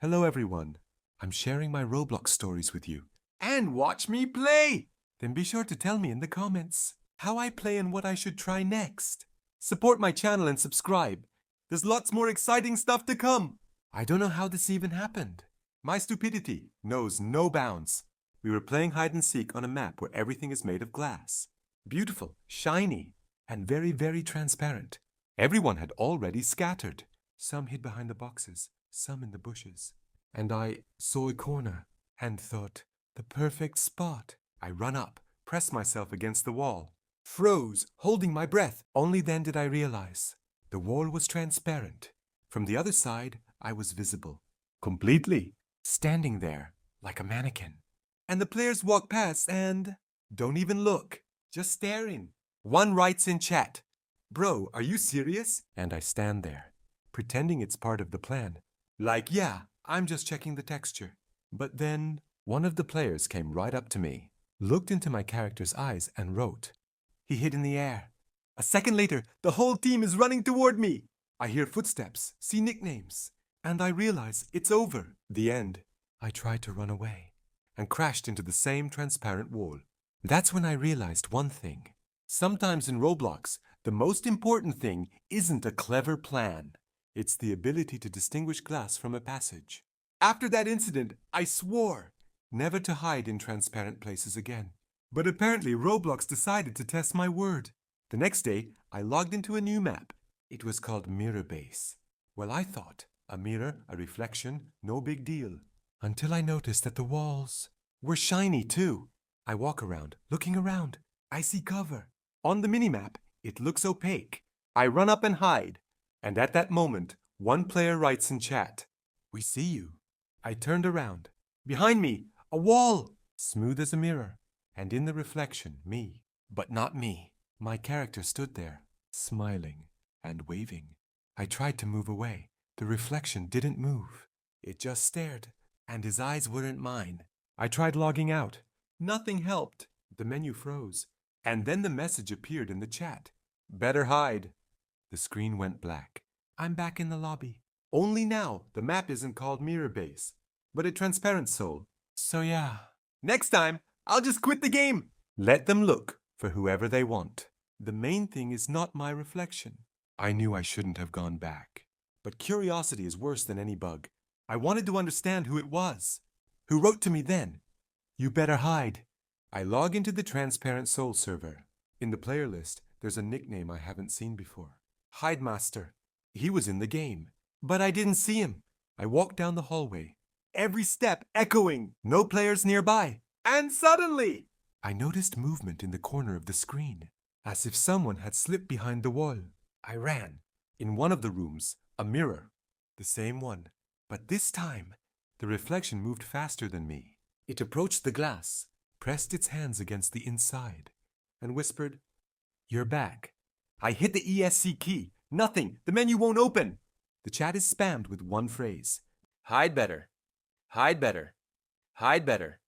Hello everyone. I'm sharing my Roblox stories with you. And watch me play! Then be sure to tell me in the comments how I play and what I should try next. Support my channel and subscribe. There's lots more exciting stuff to come. I don't know how this even happened. My stupidity knows no bounds. We were playing hide and seek on a map where everything is made of glass. Beautiful, shiny, and very, very transparent. Everyone had already scattered. Some hid behind the boxes, some in the bushes. And I saw a corner and thought, the perfect spot. I run up, press myself against the wall, froze, holding my breath. Only then did I realize the wall was transparent. From the other side, I was visible. Completely. Standing there, like a mannequin. And the players walk past and don't even look, just staring. One writes in chat, "Bro, are you serious?" And I stand there, pretending it's part of the plan. Like, yeah, I'm just checking the texture. But then one of the players came right up to me, looked into my character's eyes and wrote. He hid in the air. A second later, the whole team is running toward me. I hear footsteps, see nicknames, and I realize it's over. The end. I tried to run away and crashed into the same transparent wall. That's when I realized one thing. Sometimes in Roblox, the most important thing isn't a clever plan. It's the ability to distinguish glass from a passage. After that incident, I swore never to hide in transparent places again. But apparently Roblox decided to test my word. The next day, I logged into a new map. It was called Mirror Base. Well, I thought, a mirror, a reflection, no big deal. Until I noticed that the walls were shiny too. I walk around, looking around. I see cover. On the minimap, it looks opaque. I run up and hide. And at that moment, one player writes in chat, "We see you." I turned around. Behind me, a wall, smooth as a mirror. And in the reflection, me. But not me. My character stood there, smiling and waving. I tried to move away. The reflection didn't move. It just stared, and his eyes weren't mine. I tried logging out. Nothing helped. The menu froze. And then the message appeared in the chat. "Better hide." The screen went black. I'm back in the lobby. Only now, the map isn't called Mirror Base, but a transparent soul. So yeah. Next time, I'll just quit the game. Let them look for whoever they want. The main thing is not my reflection. I knew I shouldn't have gone back. But curiosity is worse than any bug. I wanted to understand who it was. Who wrote to me then? "You better hide." I log into the Transparent Soul server. In the player list, there's a nickname I haven't seen before. Hidemaster. He was in the game. But I didn't see him. I walked down the hallway. Every step echoing. No players nearby. And suddenly, I noticed movement in the corner of the screen, as if someone had slipped behind the wall. I ran. In one of the rooms, a mirror. The same one. But this time, the reflection moved faster than me. It approached the glass, pressed its hands against the inside, and whispered, "You're back." I hit the ESC key. Nothing. The menu won't open. The chat is spammed with one phrase. "Hide better. Hide better. Hide better."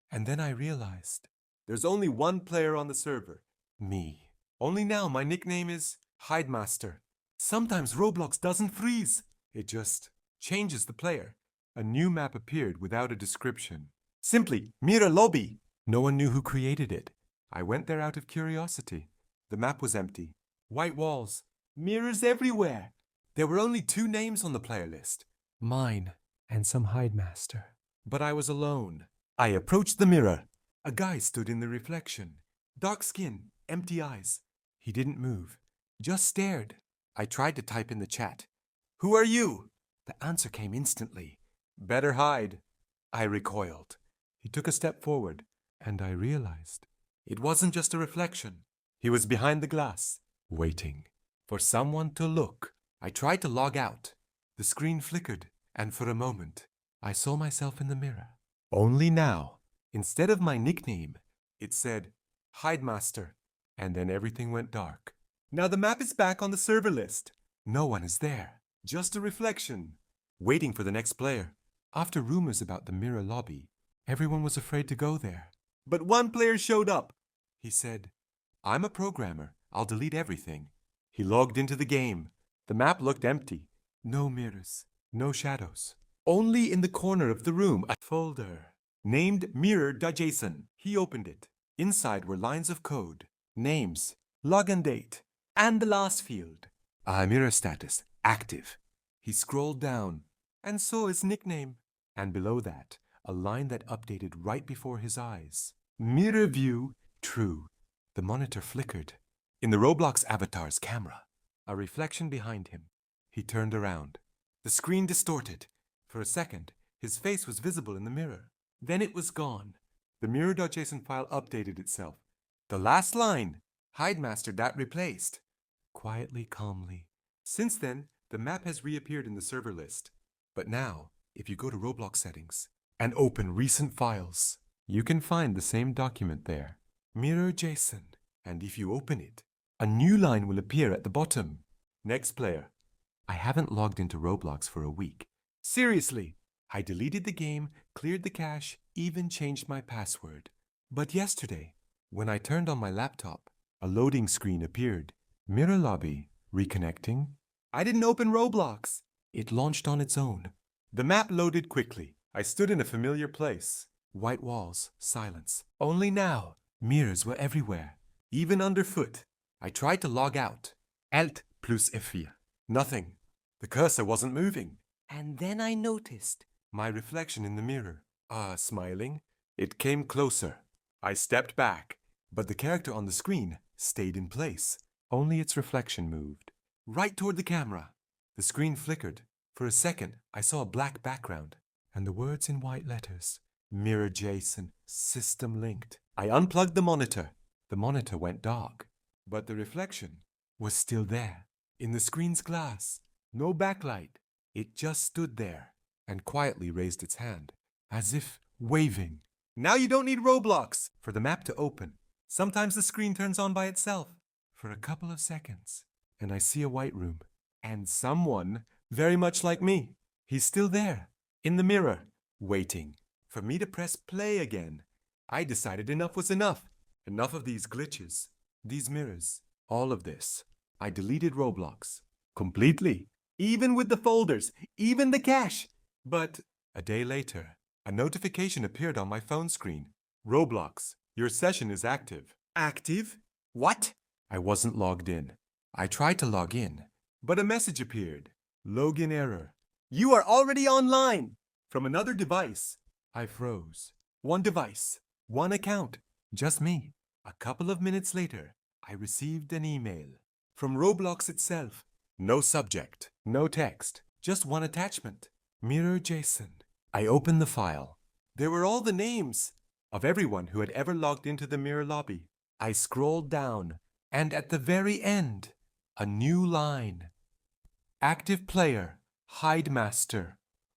And then I realized there's only one player on the server. Me. Only now my nickname is Hidemaster. Sometimes Roblox doesn't freeze. It just changes the player. A new map appeared without a description. Simply, Mirror Lobby. No one knew who created it. I went there out of curiosity. The map was empty. White walls. Mirrors everywhere. There were only 2 names on the player list. Mine and some Hidemaster. But I was alone. I approached the mirror. A guy stood in the reflection. Dark skin, empty eyes. He didn't move. Just stared. I tried to type in the chat. "Who are you?" The answer came instantly. "Better hide." I recoiled. He took a step forward, and I realized it wasn't just a reflection. He was behind the glass, waiting for someone to look. I tried to log out. The screen flickered, and for a moment, I saw myself in the mirror. Only now, instead of my nickname, it said, Hidemaster, and then everything went dark. Now the map is back on the server list. No one is there, just a reflection, waiting for the next player. After rumors about the mirror lobby, everyone was afraid to go there. But one player showed up. He said, "I'm a programmer. I'll delete everything." He logged into the game. The map looked empty. No mirrors, no shadows. Only in the corner of the room, a folder named mirror.json. He opened it. Inside were lines of code, names, login date, and the last field. Mirror status, active. He scrolled down and saw his nickname. And below that, a line that updated right before his eyes. Mirror view, true. The monitor flickered. In the Roblox avatar's camera, a reflection behind him. He turned around. The screen distorted. For a second, his face was visible in the mirror. Then it was gone. The mirror.json file updated itself. The last line, Hidemaster that replaced. Quietly, calmly. Since then, the map has reappeared in the server list. But now, if you go to Roblox settings and open recent files, you can find the same document there. Mirror.json. And if you open it, a new line will appear at the bottom. Next player. I haven't logged into Roblox for a week. Seriously, I deleted the game, cleared the cache, even changed my password. But yesterday, when I turned on my laptop, a loading screen appeared. Mirror lobby, reconnecting. I didn't open Roblox. It launched on its own. The map loaded quickly. I stood in a familiar place. White walls, silence. Only now, mirrors were everywhere, even underfoot. I tried to log out. Alt plus F4. Nothing. The cursor wasn't moving. And then I noticed my reflection in the mirror. Smiling. It came closer. I stepped back, but the character on the screen stayed in place. Only its reflection moved. Right toward the camera. The screen flickered. For a second, I saw a black background and the words in white letters. Mirror.json, system linked. I unplugged the monitor. The monitor went dark, but the reflection was still there. In the screen's glass. No backlight. It just stood there and quietly raised its hand, as if waving. Now you don't need Roblox for the map to open. Sometimes the screen turns on by itself for a couple of seconds, and I see a white room and someone very much like me. He's still there, in the mirror, waiting for me to press play again. I decided enough was enough. Enough of these glitches, these mirrors, all of this. I deleted Roblox completely. Even with the folders, even the cache. But a day later, a notification appeared on my phone screen. Roblox, your session is active. Active? What? I wasn't logged in. I tried to log in, but a message appeared. Login error. You are already online. From another device. I froze. One device, one account, just me. A couple of minutes later, I received an email from Roblox itself. No subject, no text, just one attachment. Mirror.json. I opened the file. There were all the names of everyone who had ever logged into the mirror lobby. I scrolled down, and at the very end, a new line. Active player, Hidemaster,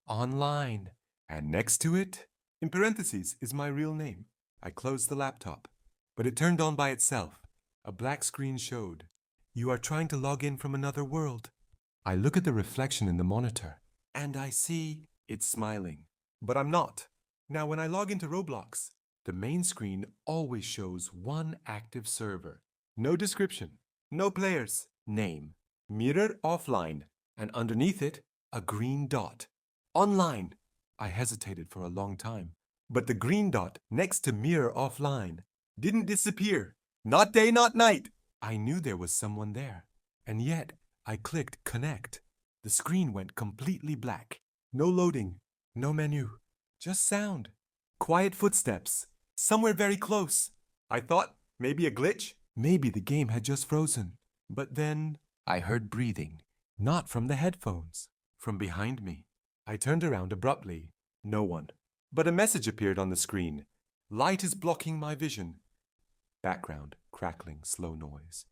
online. And next to it, in parentheses, is my real name. I closed the laptop, but it turned on by itself. A black screen showed. You are trying to log in from another world. I look at the reflection in the monitor, and I see it's smiling. But I'm not. Now, when I log into Roblox, the main screen always shows one active server. No description, no players, name, mirror offline, and underneath it, a green dot. Online. I hesitated for a long time, but the green dot next to mirror offline didn't disappear. Not day, not night. I knew there was someone there, and yet I clicked connect. The screen went completely black. No loading, no menu, just sound. Quiet footsteps, somewhere very close. I thought maybe a glitch, maybe the game had just frozen. But then I heard breathing, not from the headphones, from behind me. I turned around abruptly. No one. But a message appeared on the screen. Light is blocking my vision. Background, crackling, slow noise.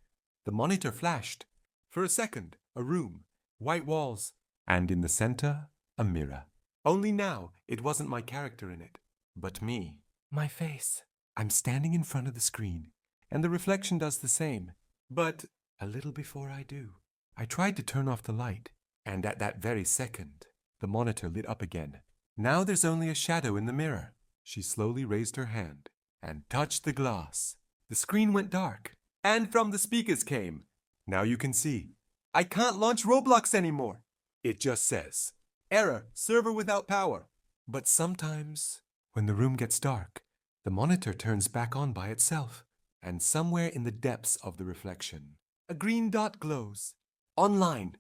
The monitor flashed. For a second, a room, white walls, and in the center, a mirror. Only now, it wasn't my character in it, but me. My face. I'm standing in front of the screen, and the reflection does the same. But a little before I do, I tried to turn off the light, and at that very second, the monitor lit up again. Now there's only a shadow in the mirror. She slowly raised her hand and touched the glass. The screen went dark, and from the speakers came. Now you can see. I can't launch Roblox anymore. It just says, Error, server without power. But sometimes, when the room gets dark, the monitor turns back on by itself, and somewhere in the depths of the reflection, a green dot glows. Online,